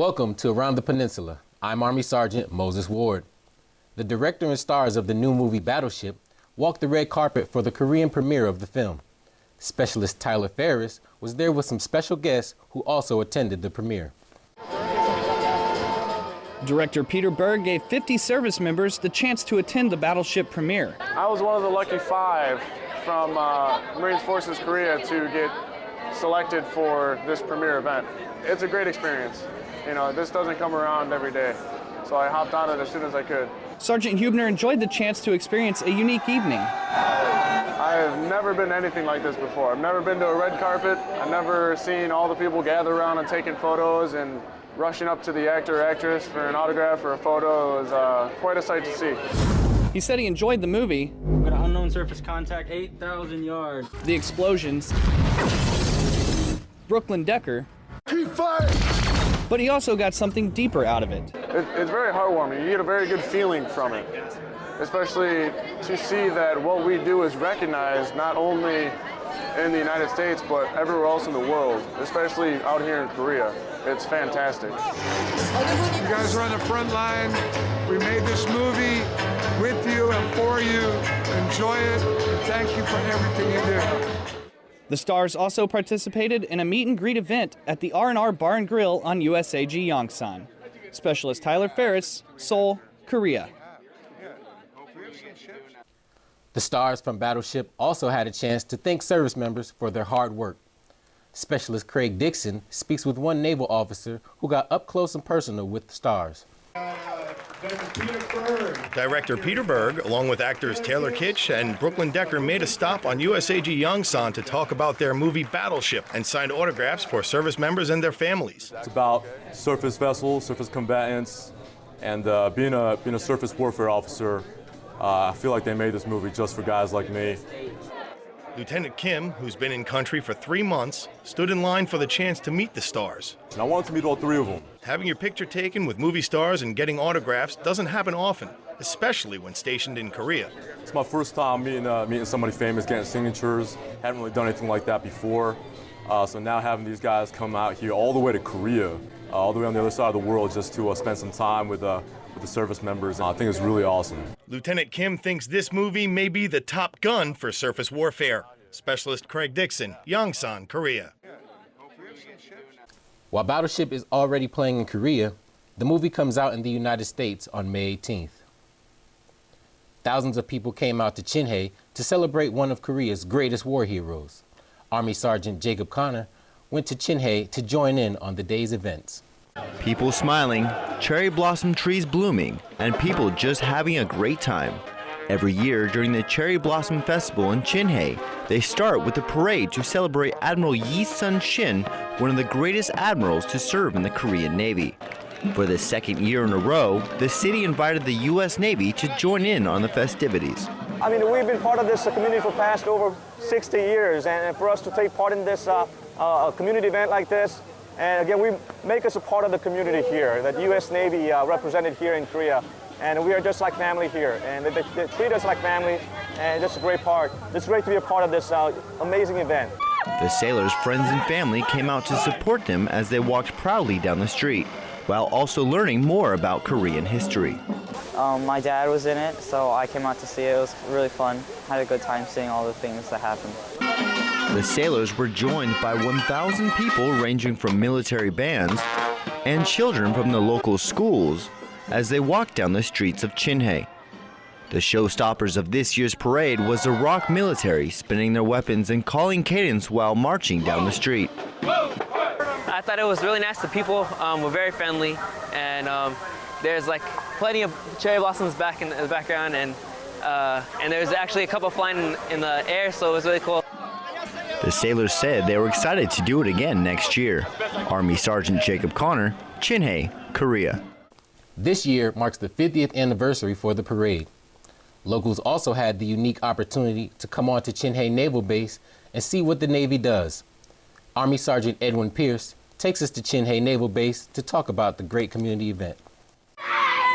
Welcome to Around the Peninsula. I'm Army Sergeant Moses Ward. The director and stars of the new movie Battleship walked the red carpet for the Korean premiere of the film. Specialist Tyler Ferris was there with some special guests who also attended the premiere. Director Peter Berg gave 50 service members the chance to attend the Battleship premiere. I was one of the lucky 5 from Marines Forces Korea to get selected for this premiere event. It's a great experience. You know, this doesn't come around every day, so I hopped on it as soon as I could. Sergeant Hubner enjoyed the chance to experience a unique evening. I've never been to anything like this before. I've never been to a red carpet. I've never seen all the people gather around and taking photos and rushing up to the actor or actress for an autograph or a photo. It was quite a sight to see. He said he enjoyed the movie. Got an unknown surface contact, 8,000 yards. The explosions, Brooklyn Decker, Keep firing! but he also got something deeper out of it. It's very heartwarming. You get a very good feeling from it, especially to see that what we do is recognized not only in the United States, but everywhere else in the world, especially out here in Korea. It's fantastic. You guys are on the front line. We made this movie with you and for you. Enjoy it, and thank you for everything you did. The stars also participated in a meet and greet event at the R&R Bar and Grill on USAG Yongsan. Specialist Tyler Ferris, Seoul, Korea. The stars from Battleship also had a chance to thank service members for their hard work. Specialist Craig Dixon speaks with one naval officer who got up close and personal with the stars. Director Peter Berg, along with actors Taylor Kitsch and Brooklyn Decker, made a stop on USAG Yongsan to talk about their movie Battleship and signed autographs for service members and their families. It's about surface vessels, surface combatants, and being a surface warfare officer. I feel like they made this movie just for guys like me. Lieutenant Kim, who's been in country for 3 months, stood in line for the chance to meet the stars. And I wanted to meet all 3 of them. Having your picture taken with movie stars and getting autographs doesn't happen often, especially when stationed in Korea. It's my first time meeting somebody famous, getting signatures. Haven't really done anything like that before. So now having these guys come out here all the way to Korea, all the way on the other side of the world, just to spend some time with the service members, I think it's really awesome. Lieutenant Kim thinks this movie may be the top gun for surface warfare. Specialist Craig Dixon, Yongsan, Korea. While Battleship is already playing in Korea, the movie comes out in the United States on May 18th. Thousands of people came out to Chinhea to celebrate one of Korea's greatest war heroes. Army Sergeant Jacob Connor went to Chinhea to join in on the day's events. People smiling, cherry blossom trees blooming, and people just having a great time. Every year during the Cherry Blossom Festival in Chinhea, they start with a parade to celebrate Admiral Yi Sun-shin, one of the greatest admirals to serve in the Korean Navy. For the second year in a row, the city invited the U.S. Navy to join in on the festivities. I mean, we've been part of this community for past over 60 years, and for us to take part in this community event like this, and again, we make us a part of the community here, that U.S. Navy represented here in Korea, and we are just like family here, and they treat us like family, and it's a great part. It's great to be a part of this amazing event. The sailors' friends and family came out to support them as they walked proudly down the street, while also learning more about Korean history. My dad was in it, so I came out to see it. It was really fun. Had a good time seeing all the things that happened. The sailors were joined by 1,000 people ranging from military bands and children from the local schools as they walked down the streets of Chinhea. The showstoppers of this year's parade was the ROK military spinning their weapons and calling cadence while marching down the street. I thought it was really nice. The people were very friendly, and there's like plenty of cherry blossoms back in the background, and there's actually a couple flying in the air, so it was really cool. The sailors said they were excited to do it again next year. Army Sergeant Jacob Connor, Chinhea, Korea. This year marks the 50th anniversary for the parade. Locals also had the unique opportunity to come on to Chinhea Naval Base and see what the Navy does. Army Sergeant Edwin Pierce takes us to Chinhea Naval Base to talk about the great community event.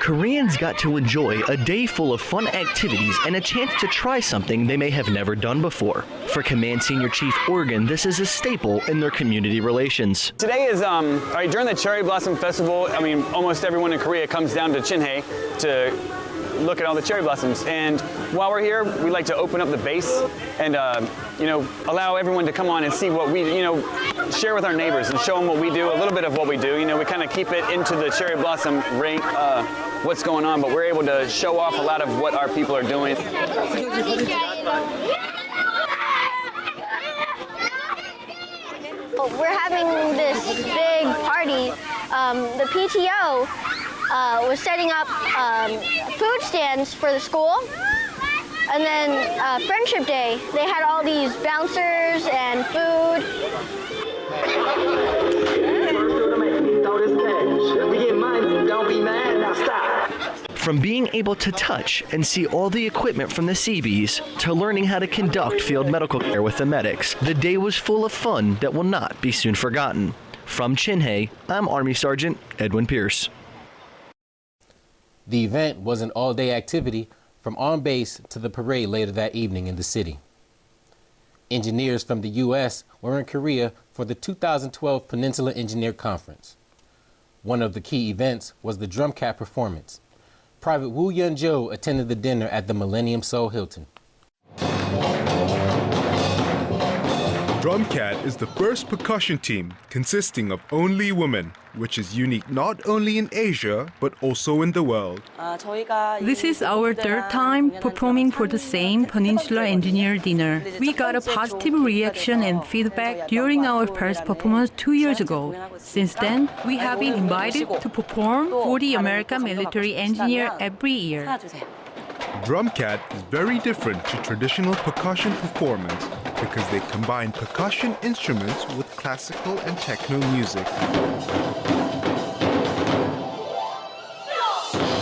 Koreans got to enjoy a day full of fun activities and a chance to try something they may have never done before. For Command Senior Chief Organ, this is a staple in their community relations. Today is, during the Cherry Blossom Festival, almost everyone in Korea comes down to Chinhea to look at all the cherry blossoms. And while we're here, we like to open up the base and, allow everyone to come on and see what we, share with our neighbors and show them what we do, a little bit of what we do. We kind of keep it into the cherry blossom ring, what's going on, but we're able to show off a lot of what our people are doing. We're having this big party. The PTO was setting up food stands for the school. And then Friendship Day, they had all these bouncers and food. From being able to touch and see all the equipment from the Seabees to learning how to conduct field medical care with the medics, the day was full of fun that will not be soon forgotten. From Chinhea, I'm Army Sergeant Edwin Pierce. The event was an all-day activity from on base to the parade later that evening in the city. Engineers from the U.S. were in Korea for the 2012 Peninsula Engineer Conference. One of the key events was the drum cat performance. Private Woo Yun-jo attended the dinner at the Millennium Seoul Hilton. Drumcat is the first percussion team consisting of only women, which is unique not only in Asia, but also in the world. This is our third time performing for the same Peninsula Engineer Dinner. We got a positive reaction and feedback during our first performance 2 years ago. Since then, we have been invited to perform for the American military engineer every year. Drumcat is very different to traditional percussion performance because they combine percussion instruments with classical and techno music.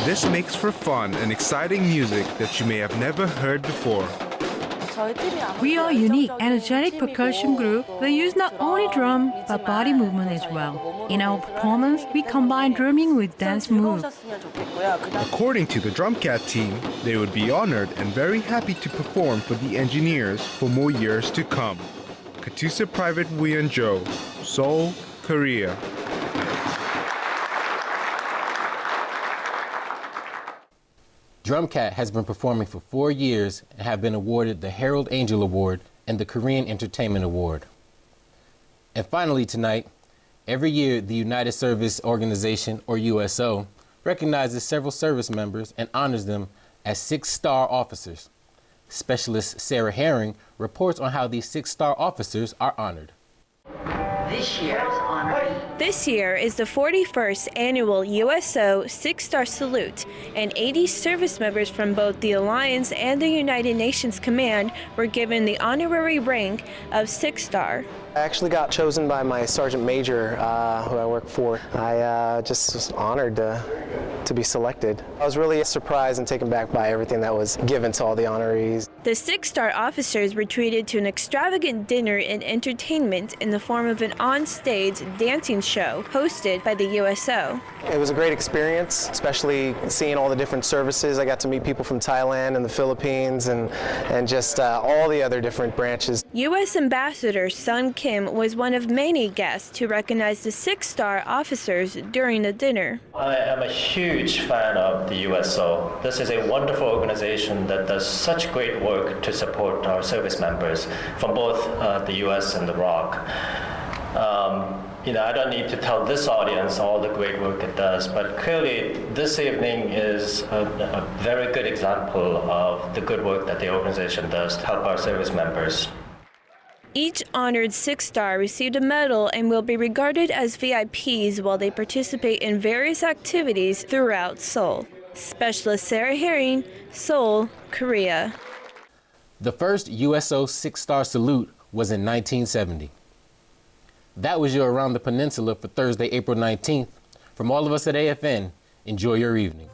This makes for fun and exciting music that you may have never heard before. We are a unique, energetic percussion group that use not only drum, but body movement as well. In our performance, we combine drumming with dance moves. According to the Drumcat team, they would be honored and very happy to perform for the engineers for more years to come. Katusa Private Woo Yun-jo, Seoul, Korea. Drumcat has been performing for 4 years and have been awarded the Herald Angel Award and the Korean Entertainment Award. And finally tonight, every year the United Service Organization, or USO, recognizes several service members and honors them as 6-star officers. Specialist Sarah Herring reports on how these 6-star officers are honored. This year is the 41st annual USO 6-Star Salute, and 80 service members from both the Alliance and the United Nations Command were given the honorary rank of 6-Star. I actually got chosen by my Sergeant Major, who I work for. I just was honored to be selected. I was really surprised and taken back by everything that was given to all the honorees. The 6-Star officers were treated to an extravagant dinner and entertainment in the form of an on-stage dancing show hosted by the USO. It was a great experience, especially seeing all the different services. I got to meet people from Thailand and the Philippines and just all the other different branches. U.S. Ambassador Sun Kim was one of many guests to recognize the 6-Star officers during the dinner. I am a huge fan of the USO. This is a wonderful organization that does such great work to support our service members from both the U.S. and the ROC. I don't need to tell this audience all the great work it does, but clearly this evening is a very good example of the good work that the organization does to help our service members. Each honored 6-Star received a medal and will be regarded as VIPs while they participate in various activities throughout Seoul. Specialist Sarah Herring, Seoul, Korea. The first USO 6-Star Salute was in 1970. That was your Around the Peninsula for Thursday, April 19th. From all of us at AFN, enjoy your evening.